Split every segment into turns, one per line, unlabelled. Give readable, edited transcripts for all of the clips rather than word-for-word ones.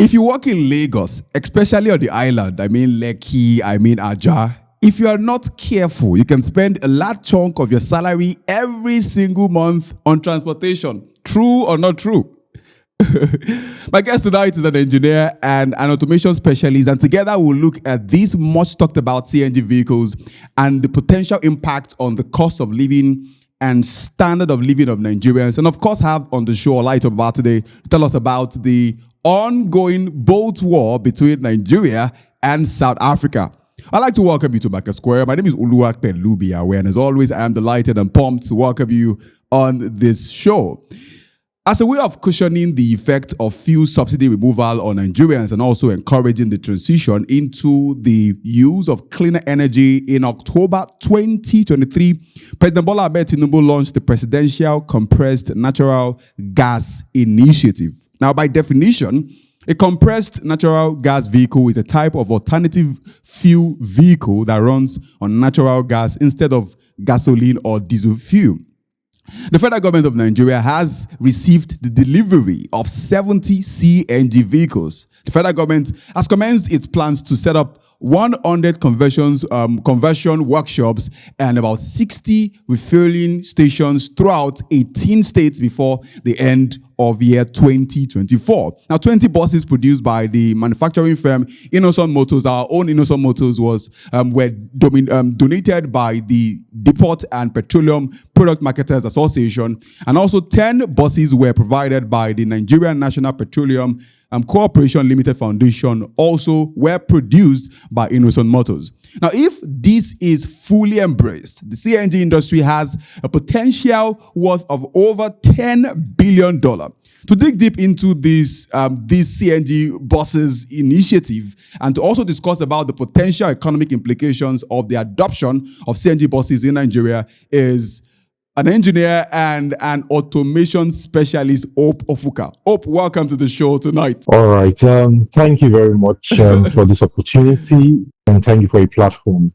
If you work in Lagos, especially on the island, I mean Lekki, I mean Aja, if you are not careful, you can spend a large chunk of your salary every single month on transportation. True or not true? My guest tonight is an engineer and an automation specialist, and together we'll look at these much talked about CNG vehicles and the potential impact on the cost of living and standard of living of Nigerians. And of course, have on the show Light about today to tell us about the ongoing boat war between Nigeria and South Africa. I'd like to welcome you to MarketSquare. My name is Oluwapelumi Awe, and as always, I am delighted and pumped to welcome you on this show. As a way of cushioning the effect of fuel subsidy removal on Nigerians and also encouraging the transition into the use of cleaner energy, in October 2023, President Bola Tinubu launched the Presidential Compressed Natural Gas Initiative. Now, by definition, a compressed natural gas vehicle is a type of alternative fuel vehicle that runs on natural gas instead of gasoline or diesel fuel. The federal government of Nigeria has received the delivery of 70 CNG vehicles. The federal government has commenced its plans to set up 100 conversion workshops and about 60 refueling stations throughout 18 states before the end of year 2024. Now, 20 buses produced by the manufacturing firm Innoson Motors, our own Innoson Motors, were donated by the Depot and Petroleum Product Marketers Association, and also 10 buses were provided by the Nigerian National Petroleum Corporation Limited Foundation, also were produced by Innoson Motors. Now, if this is fully embraced, the CNG industry has a potential worth of over $10 billion. To dig deep into this CNG buses initiative and to also discuss about the potential economic implications of the adoption of CNG buses in Nigeria is an engineer and an automation specialist, Ofuka. Welcome to the show tonight.
All right. Thank you very much for this opportunity, and thank you for a platform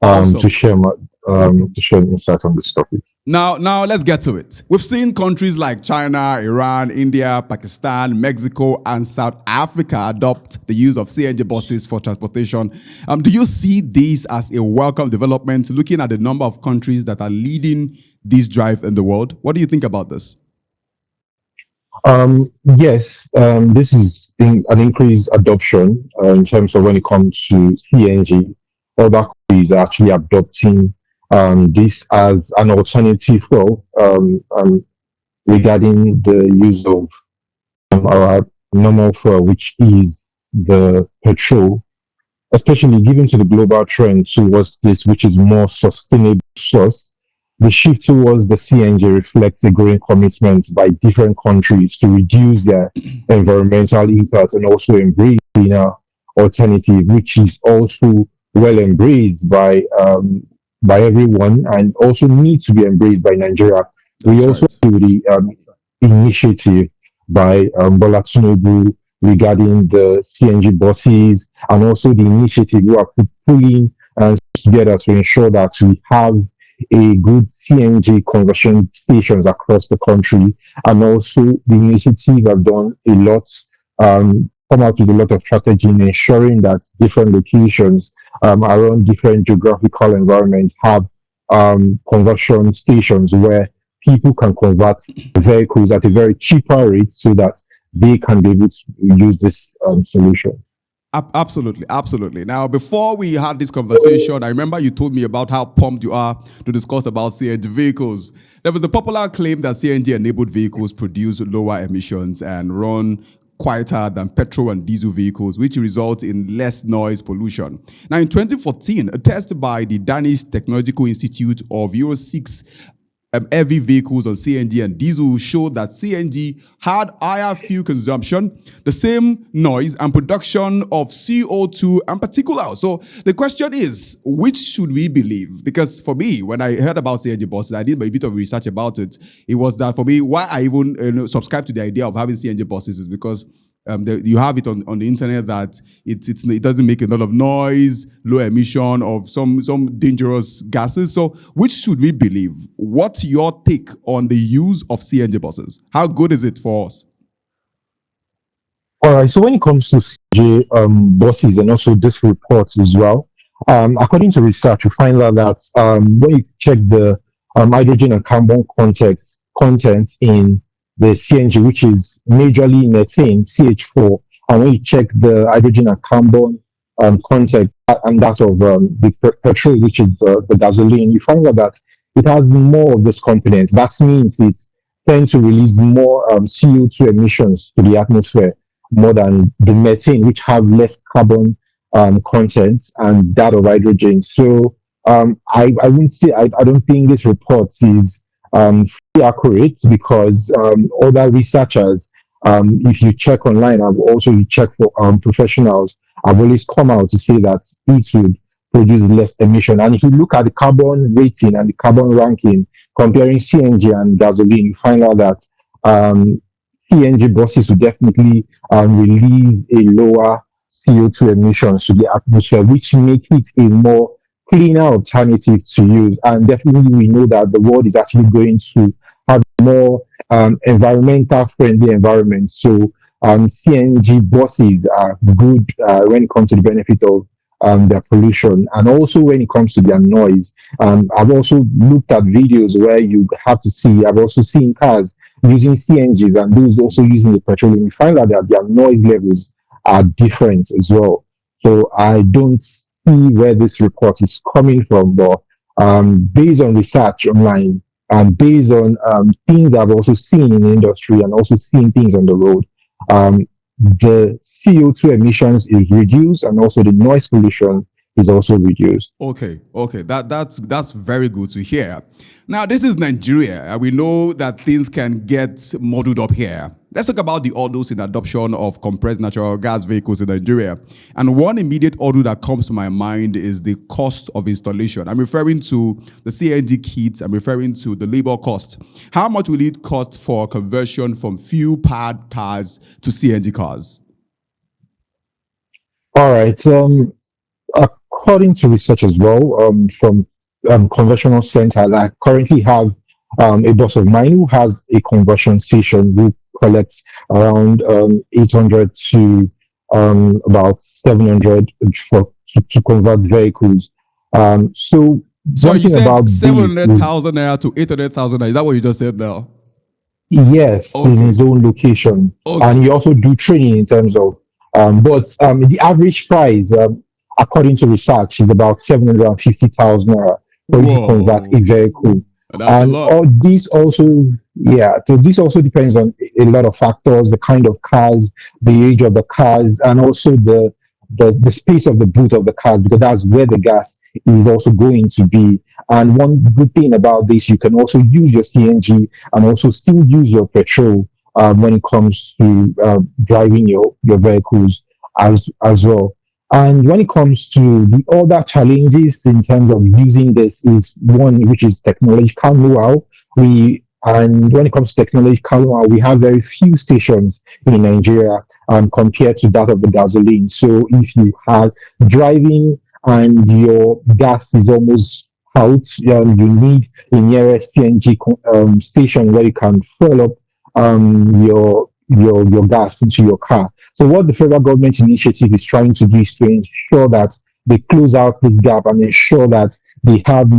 Awesome.
to share insight on this topic.
Now let's get to it. We've seen countries like China, Iran, India, Pakistan, Mexico, and South Africa adopt the use of CNG buses for transportation. Do you see this as a welcome development, looking at the number of countries that are leading this drive in the world? What do you think about this?
Yes, this is an increased adoption in terms of when it comes to CNG. Other countries are actually adopting this as an alternative fuel regarding the use of our normal fuel, which is the petrol, especially given to the global trend towards this, which is more sustainable source. The shift towards the CNG reflects a growing commitment by different countries to reduce their environmental impact and also embrace cleaner alternative, which is also well embraced by everyone and also needs to be embraced by Nigeria. We also do the initiative by Bola Tinubu regarding the CNG buses, and also the initiative we are pulling together to ensure that we have a good CNG conversion stations across the country. And also the initiative have done a lot, come out with a lot of strategy in ensuring that different locations around different geographical environments have conversion stations where people can convert vehicles at a very cheaper rate so that they can be able to use this solution.
Absolutely. Now, before we had this conversation, I remember you told me about how pumped you are to discuss about CNG vehicles. There was a popular claim that CNG-enabled vehicles produce lower emissions and run quieter than petrol and diesel vehicles, which result in less noise pollution. Now, in 2014, a test by the Danish Technological Institute of Euro 6 heavy vehicles on CNG and diesel showed that CNG had higher fuel consumption, the same noise, and production of CO2 and particulate. So the question is, which should we believe? Because for me, when I heard about CNG buses, I did a bit of research about it. It was that for me, why I even subscribe to the idea of having CNG buses is because you have it on the internet that it doesn't make a lot of noise, low emission of some dangerous gases. So which should we believe? What's your take on the use of CNG buses? How good is it for us?
All right. So when it comes to CJ buses and also this reports as well, according to research, you find out that when you check the hydrogen and carbon content in the CNG, which is majorly methane (CH4), and when you check the hydrogen and carbon content and that of the petrol, which is the gasoline, you find out that it has more of this components. That means it tends to release more CO2 emissions to the atmosphere more than the methane, which have less carbon content and that of hydrogen. So I wouldn't say I don't think this report is fully accurate because other researchers, if you check online, and also you check for professionals, have always come out to say that it would produce less emission. And if you look at the carbon rating and the carbon ranking comparing CNG and gasoline, you find out that CNG buses will definitely release a lower CO2 emissions to the atmosphere, which make it a more cleaner alternative to use. And definitely, we know that the world is actually going to have more environmental friendly environment. So, CNG buses are good when it comes to the benefit of their pollution and also when it comes to their noise. I've also looked at videos where you have to see, I've also seen cars using CNGs and those also using the petroleum. You find out that their noise levels are different as well. So I don't see where this report is coming from, but based on research online and based on things I've also seen in the industry and also seeing things on the road, um, the CO2 emissions is reduced and also the noise pollution is also reduced.
Okay, okay, that's very good to hear. Now, this is Nigeria, and we know that things can get muddled up here. Let's talk about the hurdles in adoption of compressed natural gas vehicles in Nigeria. And one immediate hurdle that comes to my mind is the cost of installation. I'm referring to the CNG kits. I'm referring to the labor cost. How much will it cost for conversion from fuel-powered cars to CNG cars?
All right. According to research as well, from conversional centers, I currently have a boss of mine who has a conversion station who collects around 800 to about 700 to convert vehicles. So
So
one
you
thing
said
about this is
700,000 naira to 800,000 naira. Is that what you just said now?
yes, in
Okay.
his own location, and
Okay.
you also do training in terms of. But the average price, according to research, is about 750,000 naira for you to convert a
Whoa.
vehicle,
That's a
and
lot.
all this also, yeah. So this also depends on a lot of factors: the kind of cars, the age of the cars, and also the space of the boot of the cars, because that's where the gas is also going to be. And one good thing about this, you can also use your CNG and also still use your petrol when it comes to driving your vehicles as well. And when it comes to the other challenges in terms of using this is one which is technological know-how. We and when it comes to technological know-how, we have very few stations in Nigeria compared to that of the gasoline. So if you have driving and your gas is almost out, you need the nearest CNG station where you can fill up your gas into your car. So what the federal government initiative is trying to do is to ensure that they close out this gap and ensure that they have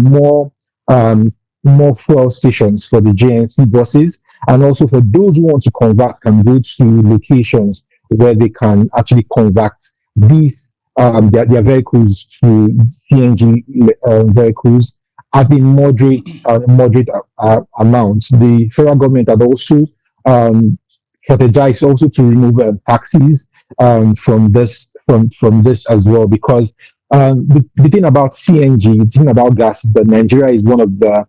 um, more fuel stations for the JNC buses, and also for those who want to convert can go to locations where they can actually convert these their vehicles to CNG vehicles at a moderate amounts. The federal government had also um, strategized also to remove taxes from this as well, because the thing about CNG, the thing about gas, that Nigeria is one of the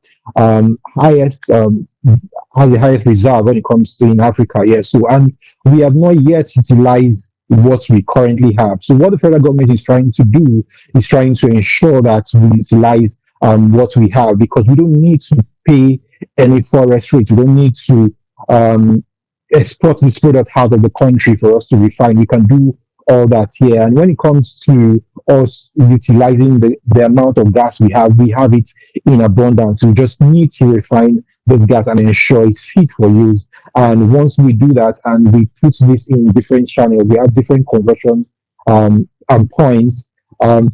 highest has the highest reserve when it comes to in Africa. Yes, so and we have not yet utilized what we currently have. So what the federal government is trying to do is trying to ensure that we utilize what we have, because we don't need to pay any forest rate. We don't need to um, export this product out of the country for us to refine. We can do all that here. And when it comes to us utilizing the amount of gas we have it in abundance. We just need to refine this gas and ensure it's fit for use. And once we do that and we put this in different channels, we have different conversion points,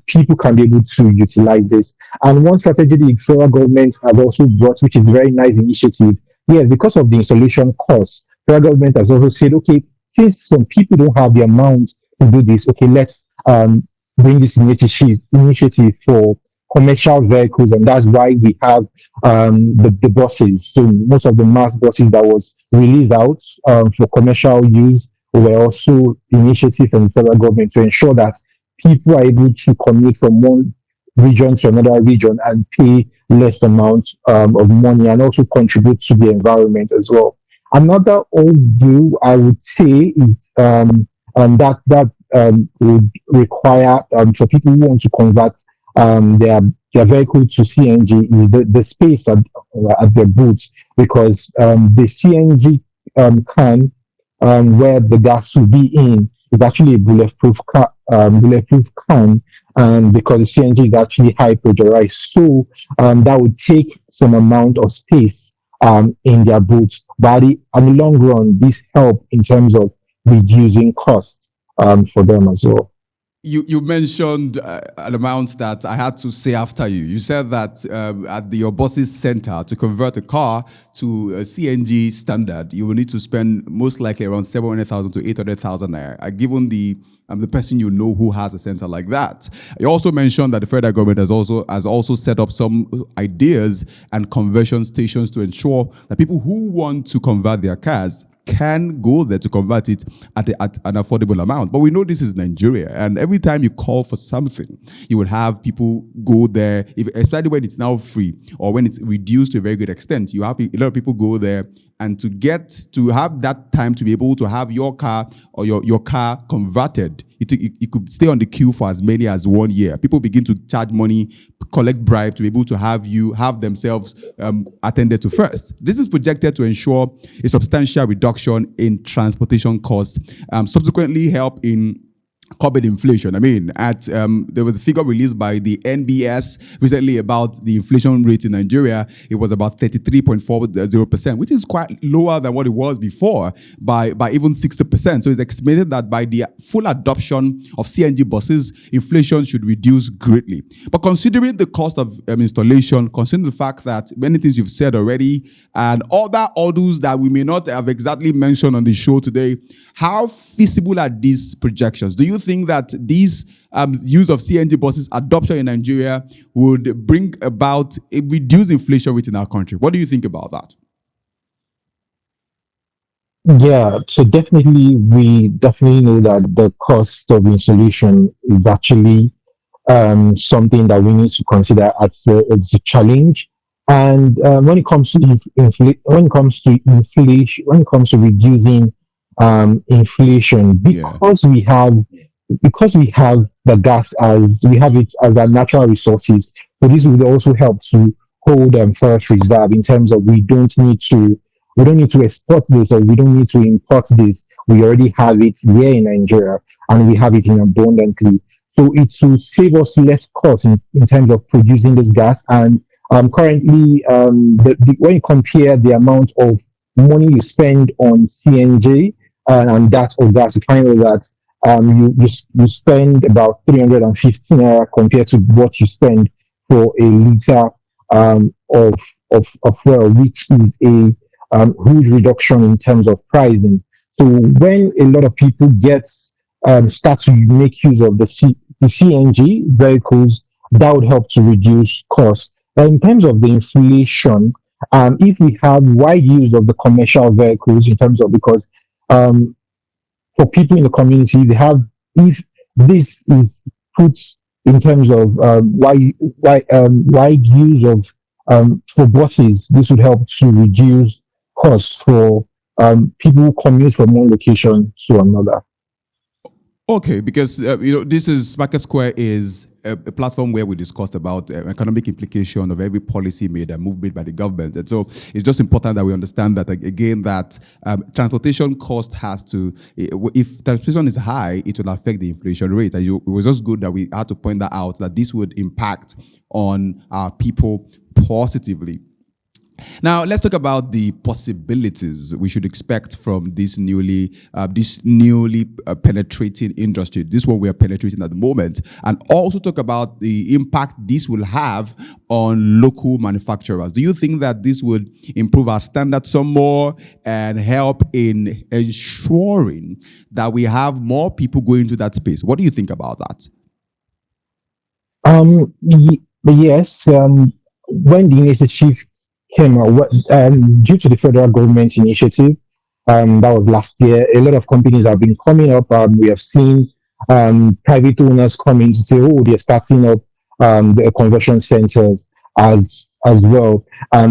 people can be able to utilize this. And one strategy the federal government has also brought, which is a very nice initiative, yes, because of the installation costs, federal government has also said, okay, since some people don't have the amount to do this, okay, let's bring this initiative for commercial vehicles, and that's why we have the buses. So most of the mass buses that was released out for commercial use were also initiative from the federal government to ensure that people are able to commute from one region to another region and pay less amount of money and also contribute to the environment as well. Another old view I would say is that would require for people who want to convert their vehicle to CNG is the space at their boots, because the CNG can where the gas will be in is actually a bulletproof can, because the CNG is actually high pressurized. So that would take some amount of space in their boots. But in the long run, this help in terms of reducing costs for them as well.
You mentioned an amount that I had to say after you. You said that at your boss's center, to convert a car to a CNG standard, you will need to spend most likely around 700,000 to 800,000 naira, given the person you know who has a center like that. You also mentioned that the federal government has also set up some ideas and conversion stations to ensure that people who want to convert their cars can go there to convert it at an affordable amount. But we know this is Nigeria, and every time you call for something, you would have people go there, especially when it's now free or when it's reduced to a very good extent. You have a lot of people go there, and to have that time to be able to have your car or your car converted, it could stay on the queue for as many as 1 year. People begin to charge money, collect bribe to be able to have themselves attended to first. This is projected to ensure a substantial reduction in transportation costs, subsequently help in curbing inflation. I mean, there was a figure released by the NBS recently about the inflation rate in Nigeria. It was about 33.40%, which is quite lower than what it was before by even 60%. So it's estimated that by the full adoption of CNG buses, inflation should reduce greatly. But considering the cost of installation, considering the fact that many things you've said already, and other orders that we may not have exactly mentioned on the show today, how feasible are these projections? Do you think that these use of CNG buses adoption in Nigeria would bring about a reduced inflation rate in our country? What do you think about that?
Yeah, so we definitely know that the cost of installation is actually something that we need to consider as a challenge. And when it comes to when it comes to reducing inflation, because we have the gas as we have it as our natural resources, so this will also help to hold forest reserve in terms of we don't need to export this, or we don't need to import this. We already have it here in Nigeria, and we have it in abundantly. So it will save us less cost in terms of producing this gas. And currently, when you compare the amount of money you spend on CNG and that of gas, you find out that you spend about 315 naira compared to what you spend for a liter of fuel, which is a huge reduction in terms of pricing. So when a lot of people start to make use of the CNG vehicles, that would help to reduce costs. But in terms of the inflation, if we have wide use of the commercial vehicles, in terms of because for people in the community, if this is put in terms of wide use of for buses, this would help to reduce costs for people who commute from one location to another.
Okay, because this is MarketSquare is a platform where we discussed about economic implication of every policy made and move made by the government, and so it's just important that we understand that again that transportation cost has to. If transportation is high, it will affect the inflation rate. And it was just good that we had to point that out, that this would impact on our people positively. Now, let's talk about the possibilities we should expect from this newly penetrating industry. This one we are penetrating at the moment, and also talk about the impact this will have on local manufacturers. Do you think that this would improve our standards some more and help in ensuring that we have more people going into that space? What do you think about that?
Yes. When the initiative came out, due to the federal government's initiative, that was last year, a lot of companies have been coming up. We have seen private owners coming to say, oh, they're starting up the conversion centers as well.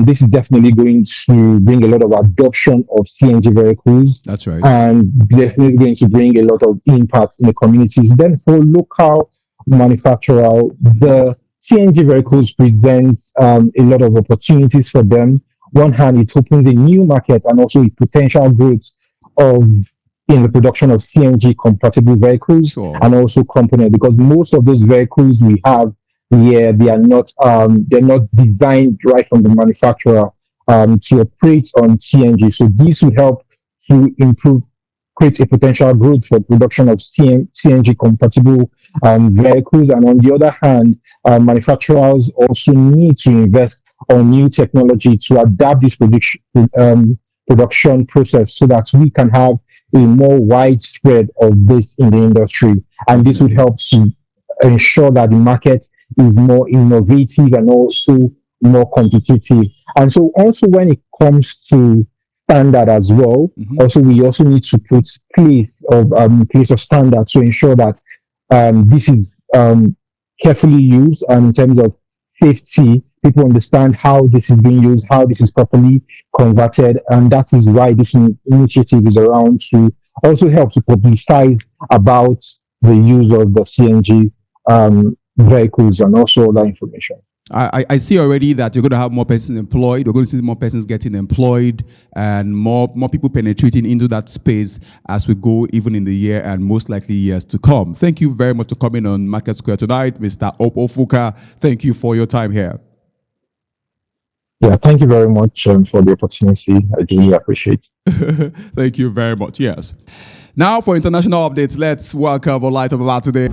This is definitely going to bring a lot of adoption of CNG vehicles.
That's right.
And definitely going to bring a lot of impact in the communities. Then for local manufacturer, the CNG vehicles present a lot of opportunities for them. One hand, it opens a new market and also a potential growth of in the production of CNG compatible vehicles.
Sure.
And also component, because most of those vehicles we have here, they're not designed right from the manufacturer to operate on CNG. So this would help to improve, create a potential growth for production of CNG compatible vehicles. And on the other hand, manufacturers also need to invest on new technology to adapt this production process so that we can have a more widespread of this in the industry. And this would help to ensure that the market is more innovative and also more competitive. And so also when it comes to standard as well, also we also need to put place of standard to ensure that this is carefully used, and in terms of safety, people understand how this is being used, how this is properly converted, and that is why this initiative is around to also help to publicize about the use of the CNG vehicles and also other information.
I see already that you're going to have more persons employed. We're going to see more persons getting employed and more people penetrating into that space as we go even in the year and most likely years to come. Thank you very much for coming on MarketSquare tonight, Mr. Ofuka. Thank you for your time here.
Yeah, thank you very much for the opportunity. I really appreciate it.
Thank you very much. Yes. Now for international updates, let's welcome our light up about today.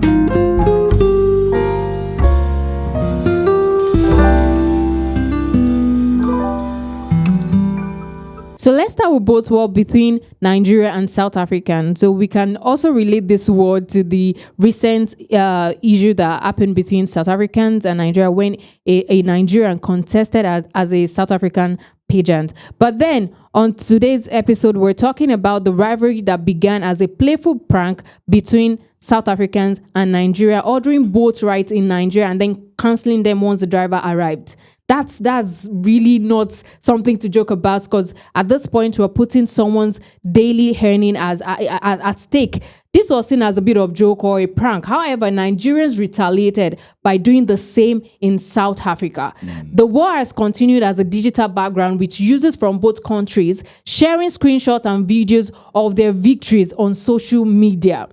So let's start with both war between Nigeria and South Africa. So we can also relate this war to the recent issue that happened between South Africans and Nigeria when a Nigerian contested as a South African pageant. But then on today's episode, we're talking about the rivalry that began as a playful prank between South Africans and Nigeria, ordering boat rides in Nigeria and then cancelling them once the driver arrived. That's really not something to joke about, because at this point we're putting someone's daily earning at stake. This was seen as a bit of joke or a prank. However, Nigerians retaliated by doing the same in South Africa. The war has continued as a digital background, which users from both countries sharing screenshots and videos of their victories on social media.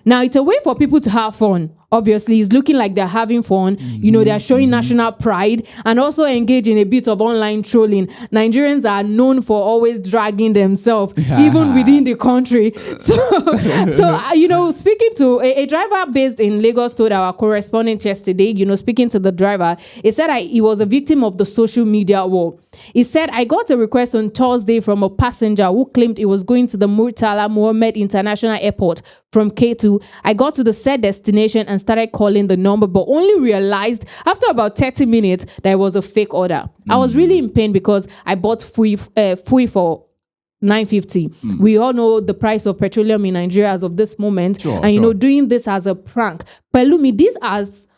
Now, it's a way for people to have fun. Obviously, it's looking like they're having fun. You know, they're showing national pride and also engage in a bit of online trolling. Nigerians are known for always dragging themselves, even within the country. So you know, speaking to a driver based in Lagos told our correspondent yesterday, you know, speaking to the driver, he said he was a victim of the social media war. He said, I got a request on Thursday from a passenger who claimed he was going to the Murtala Mohammed International Airport from K2. I got to the said destination and started calling the number, but only realized after about 30 minutes that it was a fake order. I was really in pain because I bought fui for 950. We all know the price of petroleum in Nigeria as of this moment. And you know, doing this as a prank. Pelumi, this has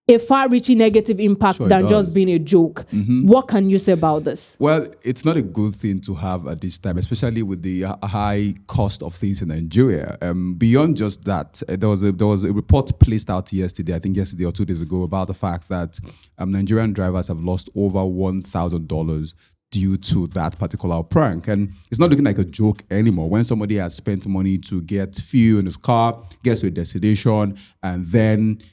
a far-reaching negative impact than just being a joke. What can you say about this?
Well, it's not a good thing to have at this time, especially with the high cost of things in Nigeria. Beyond just that, there was a report placed out yesterday, I think yesterday or 2 days ago, about the fact that Nigerian drivers have lost over $1,000 due to that particular prank. And it's not looking like a joke anymore. When somebody has spent money to get fuel in his car, gets to a destination, and then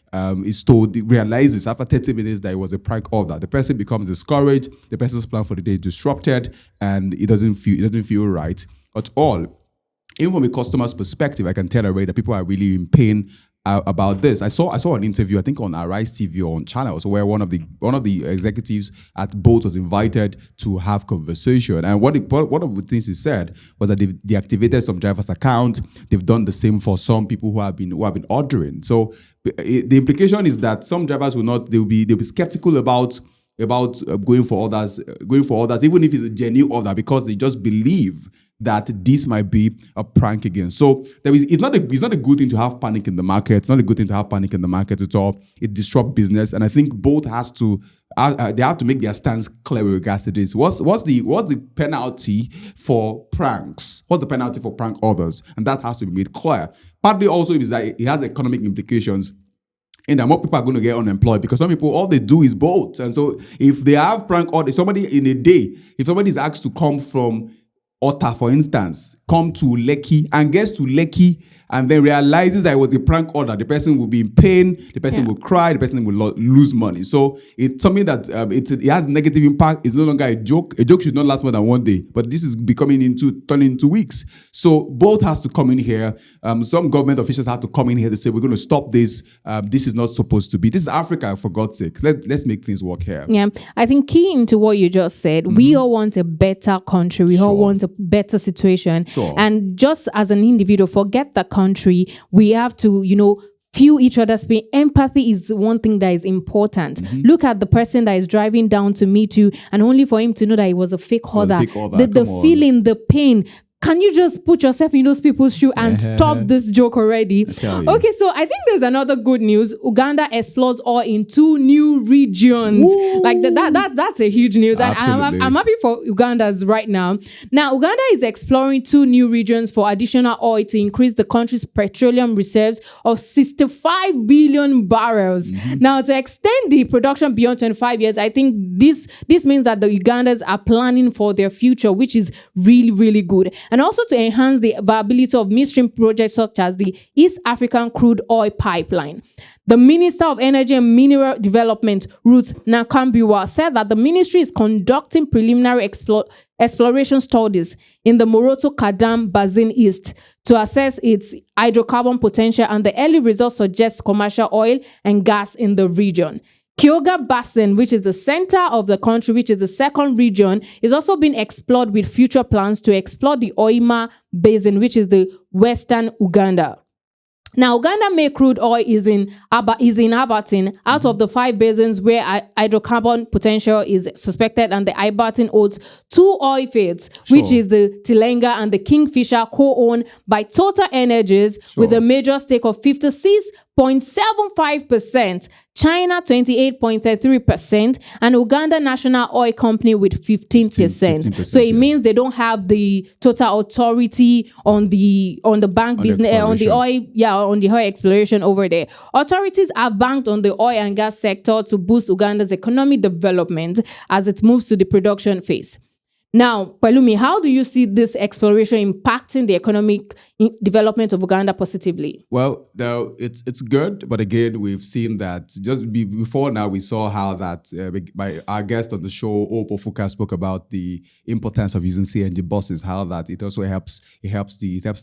is told, realizes after 30 minutes that it was a prank order, the person becomes discouraged, the person's plan for the day is disrupted, and it doesn't feel right at all. Even from a customer's perspective, I can tell already that people are really in pain about this. I saw an interview, I think on Arise TV or on channels, where one of the executives at Bolt was invited to have conversation. And one of the things he said was that they've deactivated some drivers' accounts. They've done the same for some people who have been ordering. So the implication is that some drivers they'll be skeptical about going for orders, even if it's a genuine order, because they just believe that this might be a prank again. So it's not a good thing to have panic in the market. It's not a good thing to have panic in the market at all. It disrupts business, and I think both they have to make their stance clear with regards to this. What's the penalty for pranks? What's the penalty for prank orders? And that has to be made clear. Partly also is that it has economic implications. And then more people are going to get unemployed because some people, all they do is bolt. And so if they have prank order, if somebody is asked to come from Otta, for instance, come to Lekki and gets to Lekki and then realizes that it was a prank order, the person will be in pain, the person will cry, the person will lose money. So it's something that it has negative impact. It's no longer a joke. A joke should not last more than one day, but this is turning into weeks. So both has to come in here. Some government officials have to come in here to say, we're going to stop this. This is not supposed to be. This is Africa, for God's sake. Let's make things work here.
Yeah, I think key into what you just said, we all want a better country. We all want a better situation. And just as an individual, forget the country, we have to, feel each other's pain. Empathy is one thing that is important. Look at the person that is driving down to meet you, and only for him to know that it was a fake order. The feeling, the pain. Can you just put yourself in those people's shoes and stop this joke already? Okay, so I think there's another good news. Uganda explores oil in 2 new regions. Woo! Like that's a huge news. And I'm happy for Ugandans right now. Now, Uganda is exploring 2 new regions for additional oil to increase the country's petroleum reserves of 65 billion barrels. Now, to extend the production beyond 25 years, I think this means that the Ugandans are planning for their future, which is really, really good. And also to enhance the viability of midstream projects such as the East African Crude Oil Pipeline. The Minister of Energy and Mineral Development, Ruth Nakambiwa, said that the ministry is conducting preliminary exploration studies in the Moroto Kadam Basin East to assess its hydrocarbon potential, and the early results suggest commercial oil and gas in the region. Kyoga Basin, which is the center of the country, which is the second region, is also being explored with future plans to explore the Oima Basin, which is the western Uganda. Now, Uganda-made crude oil is in Abatin, out of the 5 basins where hydrocarbon potential is suspected, and the Abatin owns 2 oil fields, which is the Tilenga and the Kingfisher, co-owned by Total Energies with a major stake of 56.75%, China 28.33%, and Uganda National Oil Company with 15%. So it means they don't have the total authority on the bank business, on the oil exploration over there. Authorities have banked on the oil and gas sector to boost Uganda's economic development as it moves to the production phase. Now, Pelumi, how do you see this exploration impacting the economic development of Uganda positively?
Well, no, it's good, but again, we've seen that just before now, we saw how that by our guest on the show, Ofuka, spoke about the importance of using CNG buses, how that it also helps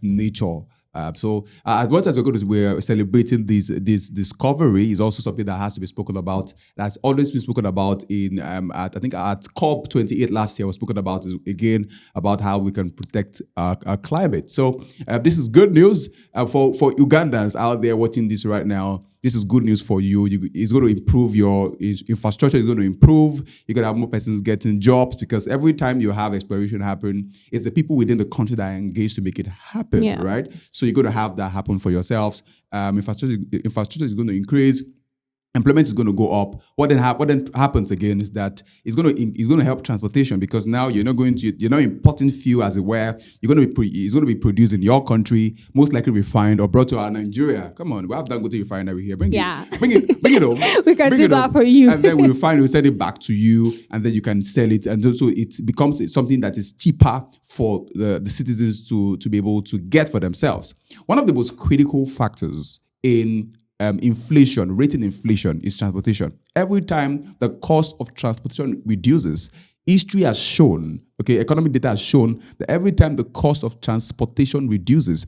nature. So as much as we're celebrating this discovery, is also something that has to be spoken about. That's always been spoken about in at COP28 last year. Was spoken about again about how we can protect our climate. So this is good news for Ugandans out there watching this right now. This is good news for you. It's going to improve your infrastructure. It's going to improve. You're going to have more persons getting jobs, because every time you have exploration happen, it's the people within the country that are engaged to make it happen, right? So you're going to have that happen for yourselves. Infrastructure is going to increase. employment is going to go up. What then happens again is that it's going to help transportation, because now you're not importing fuel, as it were. It's going to be produced in your country, most likely refined or brought to our Nigeria. Come on, we have Dangote refinery here. Bring it home.
We can do that for you.
And then we send it back to you, and then you can sell it, and so it becomes something that is cheaper for the citizens to be able to get for themselves. One of the most critical factors in rating inflation is transportation. Every time the cost of transportation reduces, history has shown, economic data has shown that every time the cost of transportation reduces,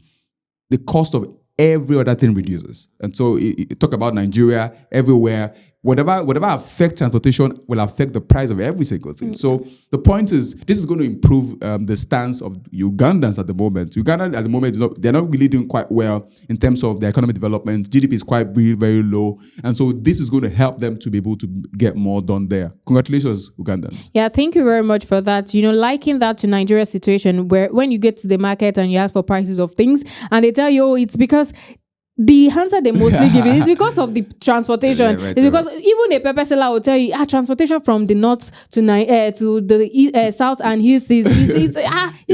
the cost of every other thing reduces. And so talk about Nigeria, everywhere, whatever affects transportation will affect the price of every single thing. Mm-hmm. So the point is, this is going to improve the stance of Ugandans at the moment. Uganda at the moment, they're not really doing quite well in terms of their economic development. GDP is quite very, very low. And so this is going to help them to be able to get more done there. Congratulations, Ugandans.
Yeah, thank you very much for that. Liking that to Nigeria's situation, where when you get to the market and you ask for prices of things and they tell you, oh, it's because the answer they mostly give is because of the transportation. It's because even a pepper seller will tell you, transportation from the north to the south and east is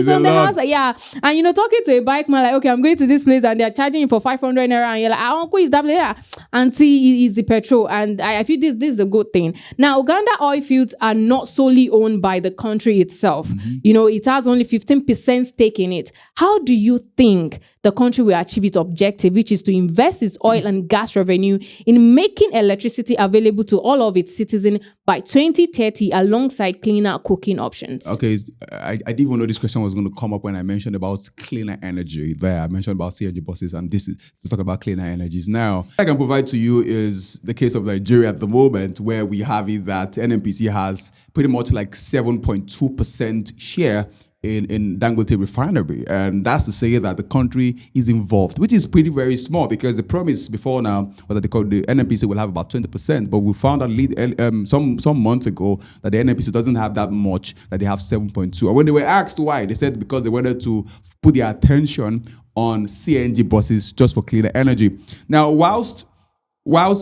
on the house. Yeah. And talking to a bike man, like, okay, I'm going to this place and they're charging you for 500 naira, and you're like, uncle, is that place? Yeah. And see, is the petrol. And I feel this is a good thing. Now, Uganda oil fields are not solely owned by the country itself. Mm-hmm. It has only 15% stake in it. How do you think the country will achieve its objective, which is to invest its oil and gas revenue in making electricity available to all of its citizens by 2030 alongside cleaner cooking options? Okay,
I didn't even know this question was going to come up when I mentioned about cleaner energy there. I mentioned about CNG buses, and this is to talk about cleaner energies. Now, what I can provide to you is the case of Nigeria at the moment, where we have it that NNPC has pretty much like 7.2% share in Dangote refinery, and that's to say that the country is involved, which is pretty very small, because the promise before now was that the NNPC will have about 20%, but we found out some months ago that the NNPC doesn't have that much, that they have 7.2. And when they were asked why, they said because they wanted to put their attention on CNG buses just for cleaner energy. Now, whilst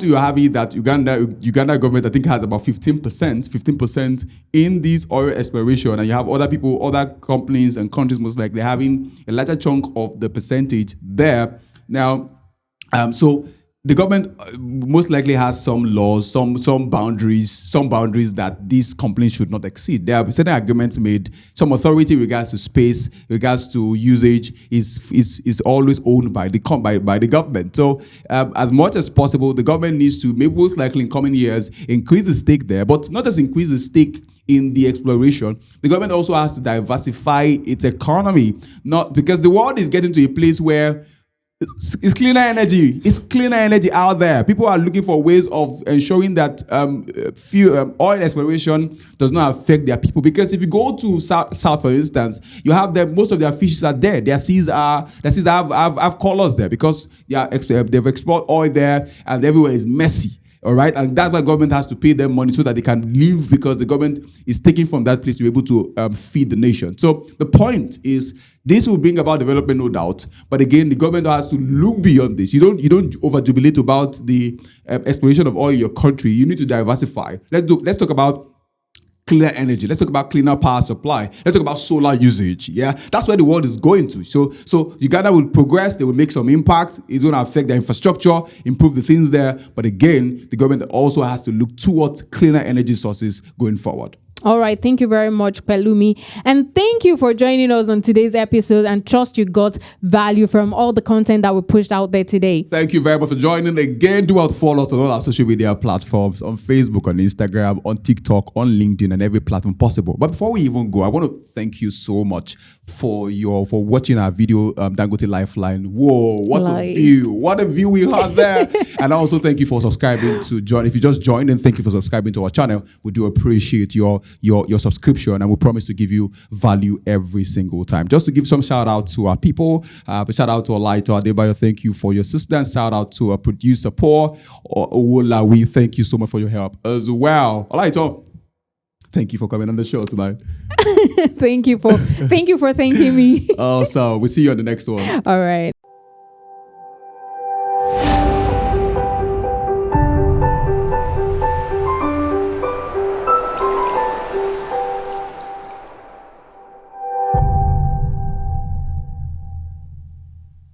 you have it that Uganda government, I think, has about 15% in this oil exploration, and you have other companies and countries most likely having a larger chunk of the percentage there. Now, so the government most likely has some laws, some boundaries that these companies should not exceed. There are certain agreements made. Some authority in regards to space, regards to usage, is always owned by the government. So as much as possible, the government needs to, maybe most likely in coming years, increase the stake there, but not just increase the stake in the exploration. The government also has to diversify its economy, not because the world is getting to a place where it's cleaner energy. It's cleaner energy out there. People are looking for ways of ensuring that oil exploration does not affect their people. Because if you go to south, for instance, you have most of their fishes are there. Their seas have colors there because they've explored oil there, and everywhere is messy. All right, and that's why government has to pay them money so that they can live, because the government is taking from that place to be able to feed the nation. So the point is, this will bring about development, no doubt. But again, the government has to look beyond this. You don't over-jubilate about the exploration of oil in your country. You need to diversify. Let's talk about cleaner energy. Let's talk about cleaner power supply. Let's talk about solar usage. Yeah, that's where the world is going to. So Uganda will progress. They will make some impact. It's going to affect their infrastructure, improve the things there. But again, the government also has to look towards cleaner energy sources going forward.
All right. Thank you very much, Pelumi. And thank you for joining us on today's episode, and trust you got value from all the content that we pushed out there today.
Thank you very much for joining. Again, do out follow us on all our social media platforms, on Facebook, on Instagram, on TikTok, on LinkedIn, and every platform possible. But before we even go, I want to thank you so much for watching our video, Dangote Lifeline. Whoa, what a view. What a view we had there. And also thank you for subscribing to join. If you just joined, then thank you for subscribing to our channel. We do appreciate your subscription, and we promise to give you value every single time. Just to give some shout out to our people, shout out to Olaito Adebayo, thank you for your assistance. Shout out to our producer Paul Owolawi, thank you so much for your help as well. Olaito, thank you for coming on the show tonight.
Thank you for thanking me.
So we'll see you on the next one.
All right.